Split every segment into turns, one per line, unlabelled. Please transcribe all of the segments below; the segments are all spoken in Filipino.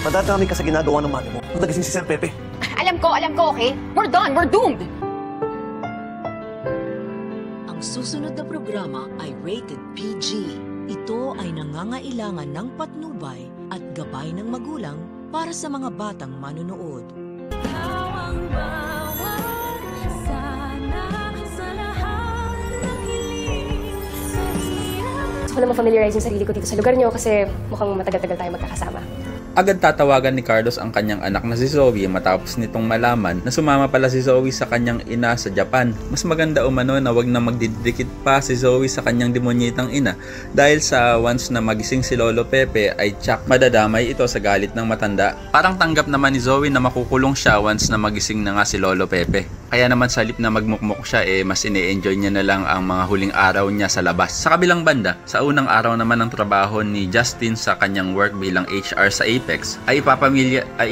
Madadami ka sa ginagawa ng mami mo. Nung nagising si Sir Pepe.
Alam ko, okay? We're done, we're doomed!
Ang susunod na programa ay rated PG. Ito ay nangangailangan ng patnubay at gabay ng magulang para sa mga batang manonood.
Gusto ko na ma-familiarize yung sarili ko dito sa lugar nyo kasi mukhang matagal-tagal tayo magkakasama.
Agad tatawagan ni Carlos ang kanyang anak na si Zoe matapos nitong malaman na sumama pala si Zoe sa kanyang ina sa Japan. Mas maganda umano na wag na magdidikit pa si Zoe sa kanyang demonyitang ina dahil sa once na magising si Lolo Pepe ay tsak madadamay ito sa galit ng matanda. Parang tanggap naman ni Zoe na makukulong siya once na magising na nga si Lolo Pepe. Kaya naman sa halip na magmukmuk siya mas ine-enjoy niya na lang ang mga huling araw niya sa labas. Sa kabilang banda, sa unang araw naman ng trabaho ni Justin sa kanyang work bilang HR sa Apex, ay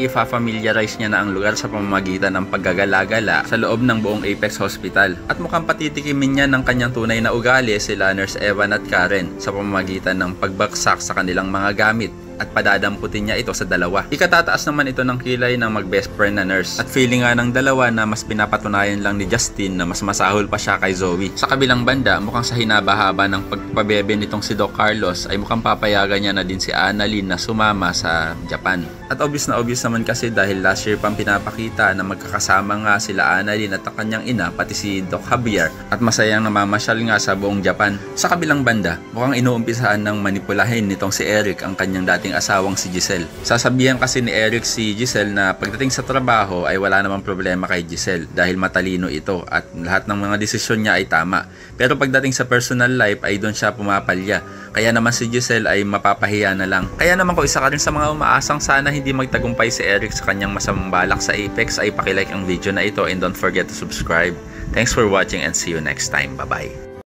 ipafamiliarize niya na ang lugar sa pamamagitan ng paggagala-gala sa loob ng buong Apex Hospital. At mukhang patitikimin niya ng kanyang tunay na ugali sila Nurse Evan at Karen sa pamamagitan ng pagbaksak sa kanilang mga gamit at padadamputin niya ito sa dalawa. Ikatataas naman ito ng kilay ng mag-best friend na nurse. At feeling nga ng dalawa na mas pinapatunayan lang ni Justin na mas masahol pa siya kay Zoe. Sa kabilang banda, mukhang sa hinaba-haba ng pagpabebe nitong si Doc Carlos ay mukhang papayagan niya na din si Annalyn na sumama sa Japan. At obvious naman kasi dahil last year pang pinapakita na magkakasama nga sila Annalyn at ang kanyang ina pati si Doc Javier at masayang namamasyal nga sa buong Japan. Sa kabilang banda, mukhang inuumpisahan ng manipulahin nitong si Eric ang kanyang dating asawang si Giselle. Sasabihan kasi ni Eric si Giselle na pagdating sa trabaho ay wala namang problema kay Giselle dahil matalino ito at lahat ng mga desisyon niya ay tama. Pero pagdating sa personal life ay doon siya pumapalya. Kaya naman si Giselle ay mapapahiya na lang. Kaya naman kung isa ka rin sa mga umaasang sana hindi magtagumpay si Eric sa kanyang masamang balak sa Apex ay pakilike ang video na ito and don't forget to subscribe. Thanks for watching and see you next time. Bye-bye.